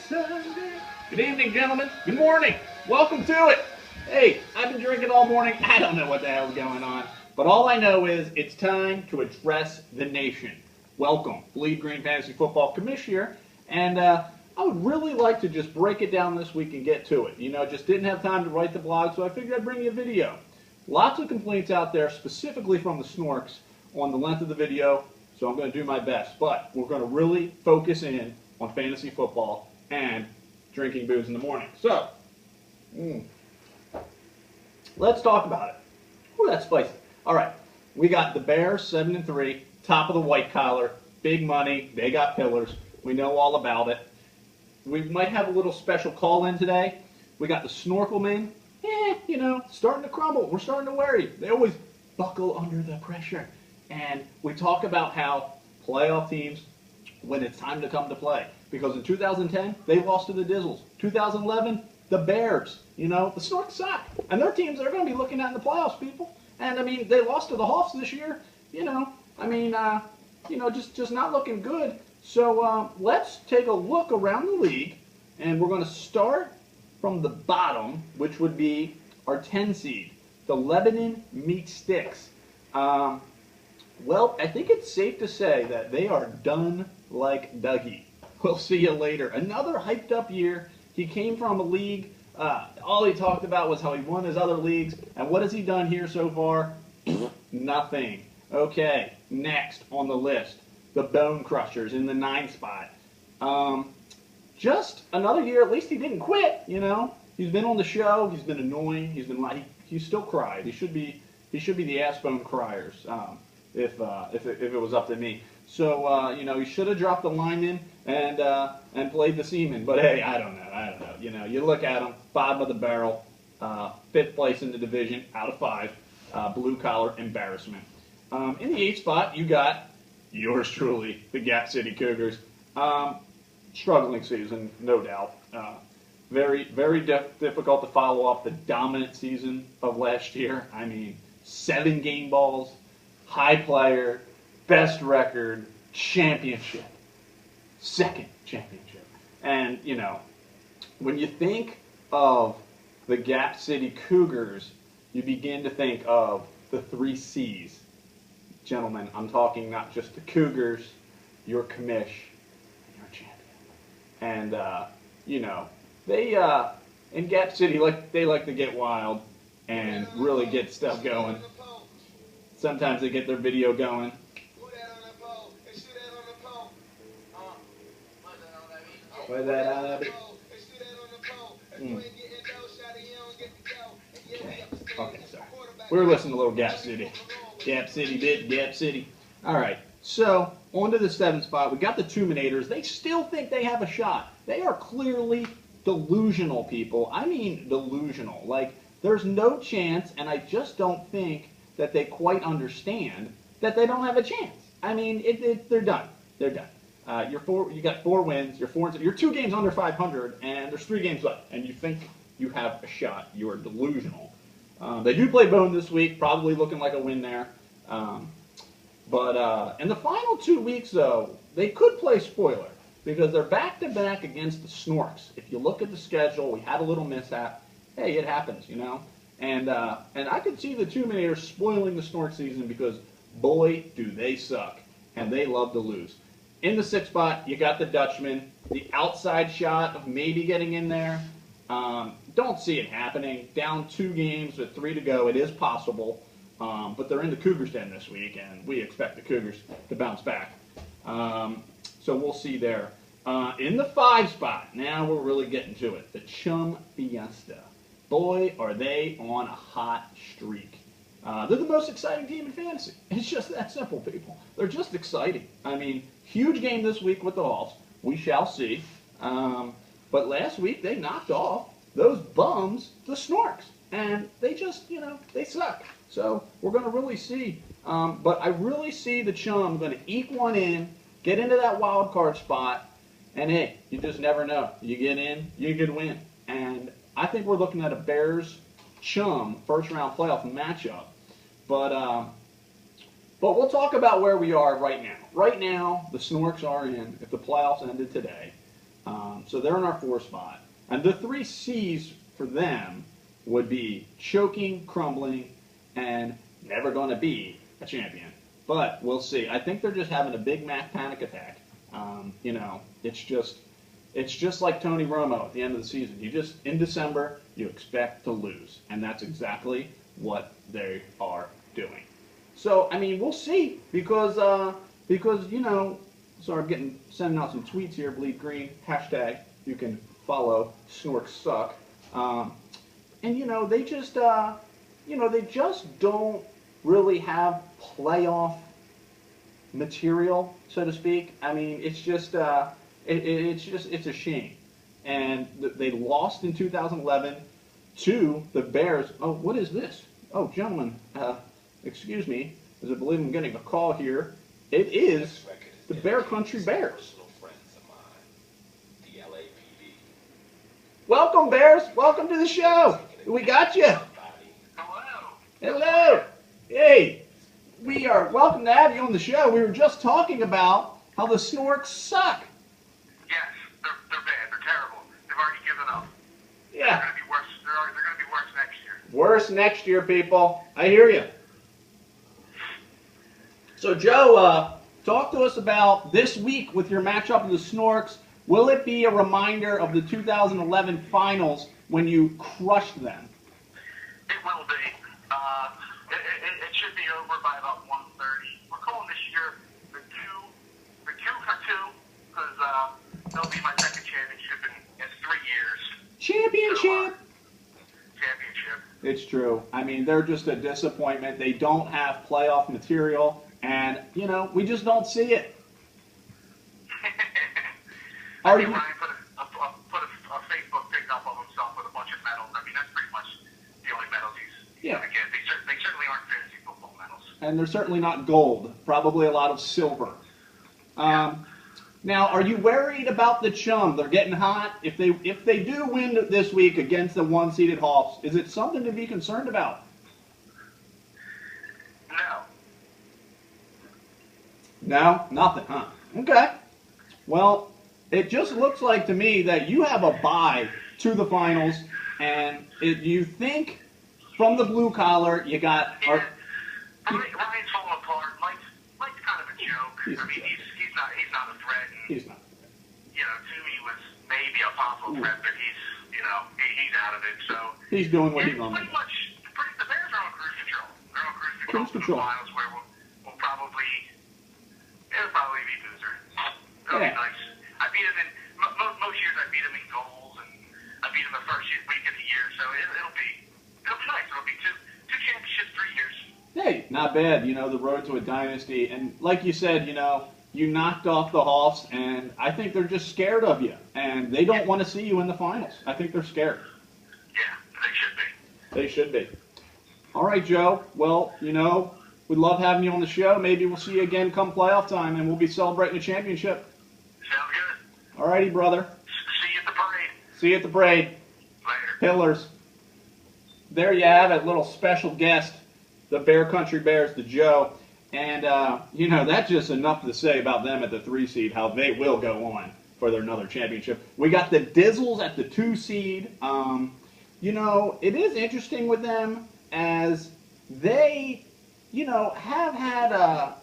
Sunday. Good evening, gentlemen. Good morning. Welcome to it. Hey, I've been drinking all morning. I don't know what the hell's going on. But all I know is it's time to address the nation. Welcome, Bleed Green Fantasy Football Commish here. And I would really like to just break it down this week and get to it. You know, just didn't have time to write the blog, so I figured I'd bring you a video. Lots of complaints out there, specifically from the Snorks, on the length of the video, so I'm going to do my best. But we're going to really focus in on fantasy football and drinking booze in the morning. So, let's talk about it. Ooh, that's spicy. All right, we got the Bears 7-3, top of the white collar, big money. They got pillars. We know all about it. We might have a little special call in today. We got the Snorkelmen. You know, starting to crumble. We're starting to worry. They always buckle under the pressure. And we talk about how playoff teams, when it's time to come to play. Because in 2010, they lost to the Dizzles. 2011, the Bears. You know, the Snorks suck. And their teams they're going to be looking at in the playoffs, people. And, I mean, they lost to the Hawks this year. You know, I mean, just not looking good. So let's take a look around the league. And we're going to start from the bottom, which would be our 10 seed, the Lebanon Meat Sticks. Well, I think it's safe to say that they are done like Dougie. We'll see you later. Another hyped up year. He came from a league. All he talked about was how he won his other leagues. And what has he done here so far? Nothing. Okay, next on the list, the Bone Crushers in the 9th spot. Just another year. At least he didn't quit. You know, he's been on the show. He's been annoying. He still cried. He should be the ass bone criers. If it was up to me. So you know, he should have dropped the lineman and played the seaman. But hey, I don't know. You know, you look at him, bottom of the barrel, 5th place in the division out of 5, blue collar embarrassment. In the 8th spot, you got yours truly, the Gap City Cougars. Struggling season, no doubt. Very difficult to follow up the dominant season of last year. I mean, 7 game balls. High player, best record, championship, 2nd championship. And, you know, when you think of the Gap City Cougars, you begin to think of the 3 C's. Gentlemen, I'm talking not just the Cougars, your commish, and your champion. And, you know, they, in Gap City, they like to get wild and really get stuff going. Sometimes they get their video going. Put that on it. Okay, sorry. We were listening to a little Gap City. Gap City. All right, so on to the 7th spot. We got the Tuminators. They still think they have a shot. They are clearly delusional, people. I mean delusional. Like, there's no chance, and I just don't think that they quite understand that they don't have a chance. I mean, they're done. They're done. You got 4 wins. You're 2 games under 500, and there's 3 games left. And you think you have a shot. You are delusional. They do play Bone this week, probably looking like a win there. But in the final 2 weeks, though, they could play spoiler because they're back-to-back against the Snorks. If you look at the schedule, we had a little mishap. Hey, it happens, you know. And I could see the Tuminators spoiling the Snork season because, boy, do they suck. And they love to lose. In the 6th spot, you got the Dutchmen. The outside shot of maybe getting in there. Don't see it happening. Down 2 games with 3 to go. It is possible. But they're in the Cougars' den this week, and we expect the Cougars to bounce back. So we'll see there. In the 5 spot, now we're really getting to it. The Chum Fiesta. Boy, are they on a hot streak. They're the most exciting team in fantasy. It's just that simple, people. They're just exciting. I mean, huge game this week with the Hawks. We shall see. But last week, they knocked off those bums, the Snorks. And they just, you know, they suck. So we're going to really see. But I really see the Chum going to eke one in, get into that wild card spot, and hey, you just never know. You get in, you could win. And I think we're looking at a Bears-Chum first-round playoff matchup. But we'll talk about where we are right now. Right now, the Snorks are in, if the playoffs ended today, So they're in our 4 spot. And the 3 C's for them would be choking, crumbling, and never going to be a champion. But we'll see. I think they're just having a big math panic attack. It's just like Tony Romo at the end of the season. In December, you expect to lose. And that's exactly what they are doing. So, I mean, we'll see because so I'm sending out some tweets here, Bleed Green, hashtag, you can follow, Snorks Suck. And, they just don't really have playoff material, so to speak. I mean, it's a shame. And they lost in 2011 to the Bears. Oh, what is this? Oh, gentlemen, excuse me, as I believe I'm getting a call here. It is the Bear Country Bears. Welcome, Bears. Welcome to the show. We got you. Hello. Hello. Hey, we are welcome to have you on the show. We were just talking about how the Snorks suck. Yes, they're bad. They're terrible. They've already given up. Yeah. They're going to be worse. They're going to be worse next year. Worse next year, people. I hear you. So, Joe, talk to us about this week with your matchup with the Snorks. Will it be a reminder of the 2011 finals when you crushed them? It will be. It should be over by about 1:30. We're calling this year the two for two because that'll be my second championship in 3 years. Championship. Championship. It's true. I mean, they're just a disappointment. They don't have playoff material, and we just don't see it. I think Ryan put a Facebook pic up of himself with a bunch of medals. I mean, that's pretty much the only medals he's going to get. They certainly aren't fantasy football medals. And they're certainly not gold. Probably a lot of silver. Now, are you worried about the Chum? They're getting hot. If they do win this week against the 1-seeded Hawks, is it something to be concerned about? No. No? Nothing, huh? Okay. Well, it just looks like to me that you have a bye to the finals, and you think from the blue collar you got... Ryan's falling apart. Mike's kind of a joke. He's not a threat. And, He's not. Toomey was maybe a possible threat, but he's out of it. So he's doing what he normally does. The Bears are on cruise control. They're on Cruise control. For the finals where it'll probably be loser. It'll be nice. I beat him in most years. I beat him in goals, and I beat him the first week of the year. So it'll be nice. It'll be two championships, 3 years. Hey, not bad. The road to a dynasty, and like you said, you knocked off the Hawks, and I think they're just scared of you, and they don't want to see you in the finals. I think they're scared. Yeah, they should be. They should be. All right, Joe. Well, we love having you on the show. Maybe we'll see you again come playoff time, and we'll be celebrating a championship. Sounds good. All righty, brother. See you at the parade. See you at the parade. Later. Pillars. There you have it, little special guest, the Bear Country Bears, the Joe. And, that's just enough to say about them at the 3 seed, how they will go on for their another championship. We got the Dizzles at the 2 seed. It is interesting with them as they, have had a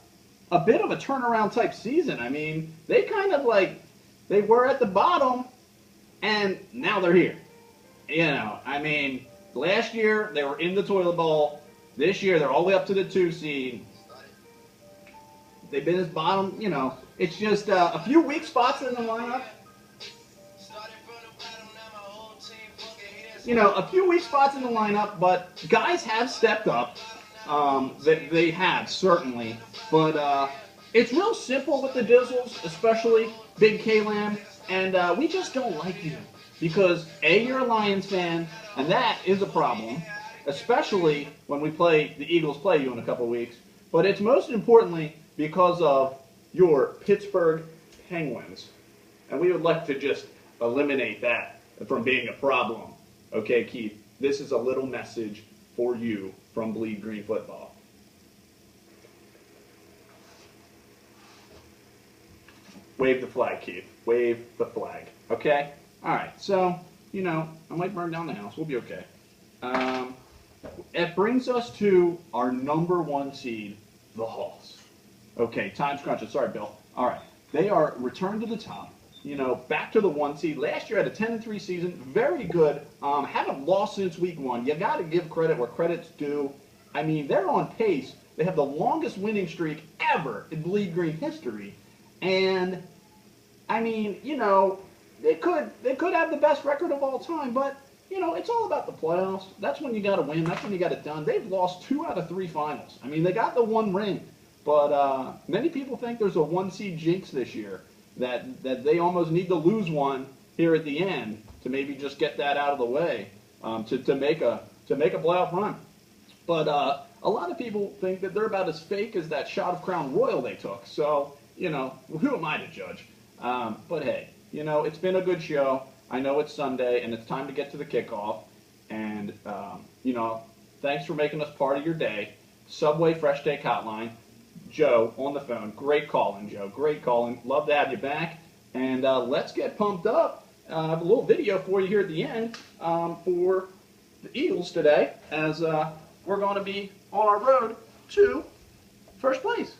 bit of a turnaround type season. I mean, they kind of they were at the bottom, and now they're here. Last year they were in the toilet bowl. This year they're all the way up to the 2 seed. They've been as bottom, it's just a few weak spots in the lineup. A few weak spots in the lineup, but guys have stepped up. They have, certainly. But it's real simple with the Dizzles, especially Big K-Lam, and we just don't like you. Because, A, you're a Lions fan, and that is a problem, especially when the Eagles play you in a couple weeks. But it's most importantly because of your Pittsburgh Penguins. And we would like to just eliminate that from being a problem. Okay, Keith, this is a little message for you from Bleed Green Football. Wave the flag, Keith. Wave the flag. Okay? All right. So, you know, I might burn down the house. We'll be okay. It brings us to our number 1 seed, the Hawks. Okay, time's crunching. Sorry, Bill. All right. They are returned to the top. You know, back to the 1 seed. Last year had a 10-3 season. Very good. Haven't lost since week 1. You got to give credit where credit's due. I mean, they're on pace. They have the longest winning streak ever in Bleed Green history. And, I mean, you know, they could have the best record of all time, but, you know, it's all about the playoffs. That's when you got to win. That's when you got it done. They've lost 2 out of 3 finals. I mean, they got the 1 ring. But many people think there's a 1 seed jinx this year, that they almost need to lose one here at the end to maybe just get that out of the way to make a playoff run. But a lot of people think that they're about as fake as that shot of Crown Royal they took. So, you know, who am I to judge? But hey, you know, it's been a good show. I know it's Sunday and it's time to get to the kickoff. And, you know, thanks for making us part of your day. Subway Fresh Take Hotline. Joe on the phone. Great calling, Joe. Great calling. Love to have you back. And let's get pumped up. I have a little video for you here at the end for the Eagles today, as we're going to be on our road to first place.